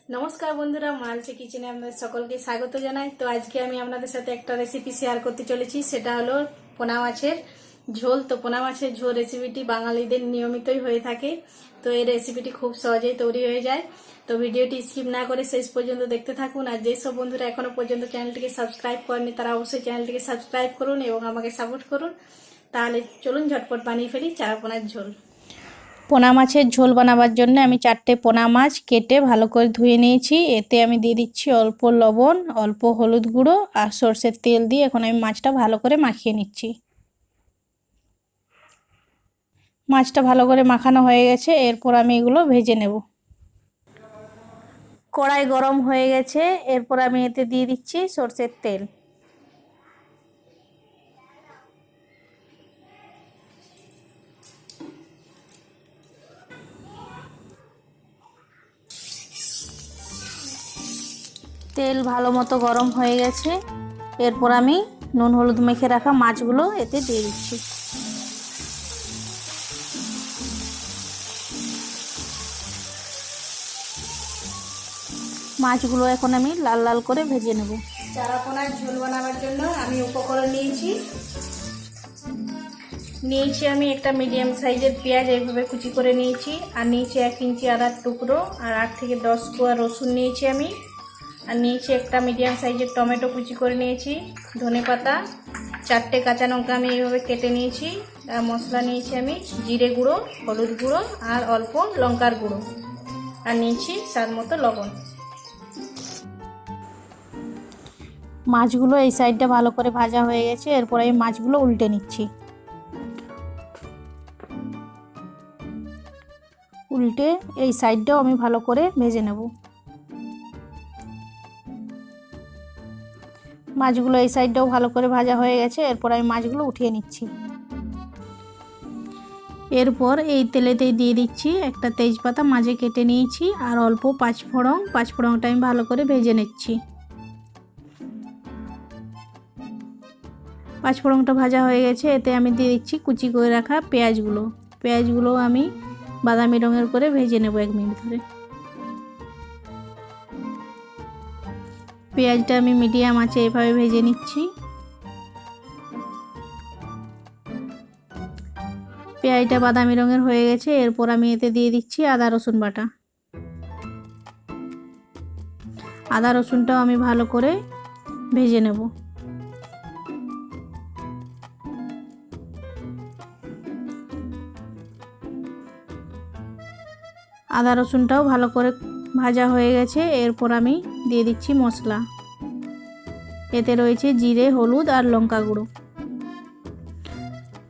नमस्कार बंधुरा मोनालिसा किचेने आपनादेर सकलके स्वागत जानाई। तो आज के आमी आपनादेर साथे एकटा रेसिपि शेयर करते चलेछि, सेटा हलो पोना माछेर झोल। तो पोना माछेर झोल रेसिपिटी बांगालीदेर नियमितई हये थाके। तो এই রেসিপিটি খুব সহজেই তৈরি হয়ে যায়। তো ভিডিওটি স্কিপ না করে শেষ পর্যন্ত দেখতে থাকুন। আর যে সব বন্ধুরা এখনো পর্যন্ত চ্যানেলটিকে সাবস্ক্রাইব করেননি তারা অবশ্যই চ্যানেলটিকে সাবস্ক্রাইব করুন এবং আমাকে সাপোর্ট করুন। তাহলে চলুন ঝটপট বানিয়ে ফেলি চারা পোনার ঝোল। পোনা মাছের ঝোল বানাবার জন্য আমি 4টে পোনা মাছ কেটে ভালো করে ধুয়ে নিয়েছি। এতে আমি দিয়ে দিচ্ছি অল্প লবণ, অল্প হলুদ গুঁড়ো আর সরষের তেল দিয়ে এখন আমি মাছটা ভালো করে মাখিয়ে নিচ্ছি। মাছটা ভালো করে মাখানো হয়ে গেছে, এরপর আমি এগুলো ভেজে নেব। কড়াই গরম হয়ে গেছে, এরপর আমি এতে দিয়ে দিচ্ছি সরষের তেল। তেল ভালো মতো গরম হয়ে গেছে, এরপর আমি নুন হলুদ মেখে রাখা মাছগুলো এতে দিয়ে দিচ্ছি। মাছগুলো এখন আমি লাল লাল করে ভেজে নেব। চারা পোনার ঝোল বানাবার জন্য আমি উপকরণ নিয়েছি আমি একটা মিডিয়াম সাইজের পেঁয়াজ এইভাবে কুচি করে নিয়েছি, আর নিয়েছি 1 ইঞ্চি আদার টুকরো, আর 8 থেকে 10 কোয়া রসুন নিয়েছি আমি, আর নিয়েছি একটা মিডিয়াম সাইজের টমেটো কুচি করে নিয়েছি, ধনেপাতা, 4টে কাঁচা লঙ্কা আমি এইভাবে কেটে নিয়েছি, আর মশলা নিয়েছি আমি জিরে গুঁড়ো, হলুদ গুঁড়ো আর অল্প লঙ্কার গুঁড়ো, আর নিয়েছি স্বাদ মতো লবণ। মাছগুলো এই সাইডটা ভালো করে ভাজা হয়ে গেছে, এরপর আমি মাছগুলো উল্টে নিচ্ছি। উল্টে এই সাইডটাও আমি ভালো করে ভেজে নেব। মাছগুলো এই সাইডটাও ভালো করে ভাজা হয়ে গেছে, এরপর আমি মাছগুলো উঠিয়ে নিচ্ছি। এরপর এই তেলেতেই দিয়ে দিচ্ছি একটা তেজপাতা মাঝে কেটে নিয়েছি, আর অল্প পাঁচফোড়নটা আমি ভালো করে ভেজে নিচ্ছি। পাঁচফোড়নটা ভাজা হয়ে গেছে, এতে আমি দিয়ে দিচ্ছি কুচি করে রাখা পেঁয়াজগুলো আমি বাদামি রঙের করে ভেজে নেব 1 মিনিট ধরে। পেঁয়াজটা আমি মিডিয়াম আঁচে এভাবে ভেজে নিচ্ছি। পেঁয়াজটা বাদামি রঙের হয়ে গেছে, এরপর আমি এতে দিয়ে দিচ্ছি আদা রসুন বাটা। আদা রসুনটাও আমি ভালো করে ভেজে নেব। আদা রসুনটাও ভালো করে ভাজা হয়ে গেছে, এরপর আমি দিয়ে দিচ্ছি মশলা। এতে রয়েছে জিরে, হলুদ আর লঙ্কা গুঁড়ো।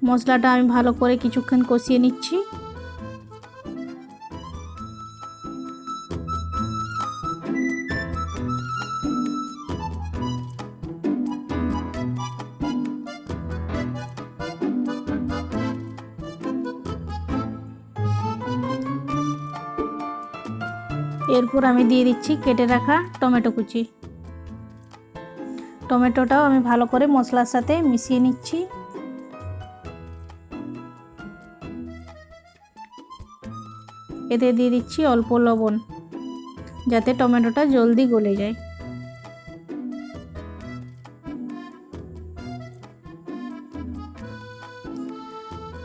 মশলাটা আমি ভালো করে কিছুক্ষণ কষিয়ে নিচ্ছি। এরপর আমি দিয়ে দিচ্ছি কেটে রাখা টমেটো কুচি। টমেটোটাও আমি ভালো করে মশলার সাথে মিশিয়ে নিচ্ছি। এতে দিয়ে দিচ্ছি অল্প লবণ, যাতে টমেটোটা জলদি গলে যায়।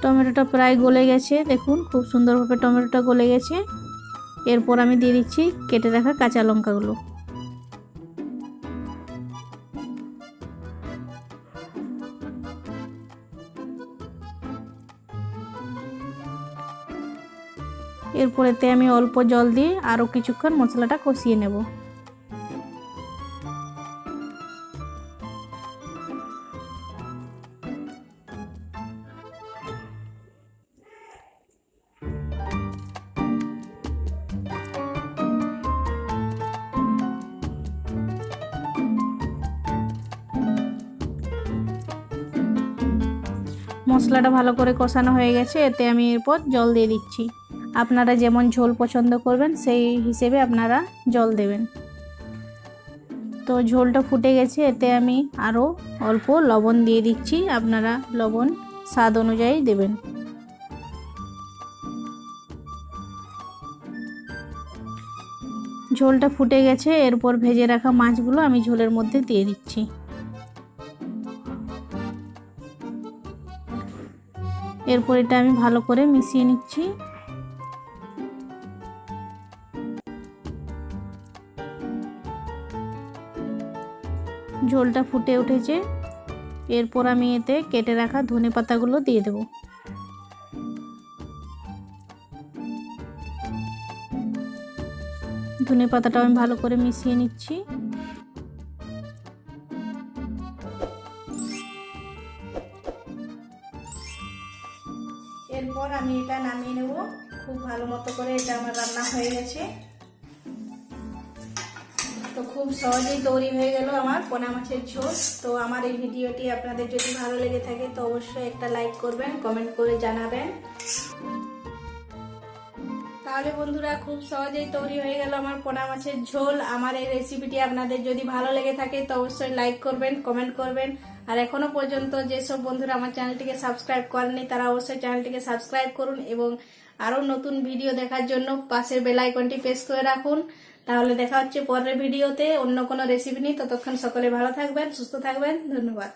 টমেটোটা প্রায় গলে গেছে, দেখুন খুব সুন্দরভাবে টমেটোটা গলে গেছে। এরপর আমি দিয়ে দিচ্ছি কেটে রাখা কাঁচা লঙ্কাগুলো। এরপর এতে আমি অল্প জল দিয়ে আরও কিছুক্ষণ মশলাটা কষিয়ে নেব। মশলাটা ভালো করে কষানো হয়ে গেছে, এতে আমি এরপর জল দিয়ে দিচ্ছি। আপনারা যেমন ঝোল পছন্দ করবেন সেই হিসেবে আপনারা জল দেবেন। তো ঝোলটা ফুটে গেছে, এতে আমি আরও অল্প লবণ দিয়ে দিচ্ছি। আপনারা লবণ স্বাদ অনুযায়ী দেবেন। ঝোলটা ফুটে গেছে, এরপর ভেজে রাখা মাছগুলো আমি ঝোলের মধ্যে দিয়ে দিচ্ছি। এরপর এটা আমি ভালো করে মিশিয়ে নিচ্ছি। ঝোলটা ফুটে উঠেছে, এরপর আমি এতে কেটে রাখা ধনেপাতাগুলো দিয়ে দেব। ধনেপাতাটা আমি ভালো করে মিশিয়ে নিচ্ছি। এরপর আমি এটা নামিয়ে নেব। খুব ভালো মতো করে এটা আমার রান্না হয়ে গেছে। তো খুব সহজেই তৈরি হয়ে গেল আমার পোনা মাছের ঝোল। তো আমার এই ভিডিওটি আপনাদের যদি ভালো লেগে থাকে তো অবশ্যই একটা লাইক করবেন, কমেন্ট করে জানাবেন। তাহলে বন্ধুরা খুব সহজেই তৈরি হয়ে গেল আমার পোনা মাছের ঝোল। আমার এই রেসিপিটি আপনাদের যদি ভালো লেগে থাকে তো অবশ্যই লাইক করবেন, কমেন্ট করবেন। আর এখনো পর্যন্ত যেসব বন্ধুরা আমার চ্যানেলটিকে সাবস্ক্রাইব করেননি তারা অবশ্যই চ্যানেলটিকে সাবস্ক্রাইব করুন এবং আরও নতুন ভিডিও দেখার জন্য পাশের বেল আইকনটি প্রেস করে রাখুন। তাহলে দেখা হচ্ছে পরের ভিডিওতে অন্য কোনো রেসিপি নিয়ে। ততক্ষণ সকলে ভালো থাকবেন, সুস্থ থাকবেন। ধন্যবাদ।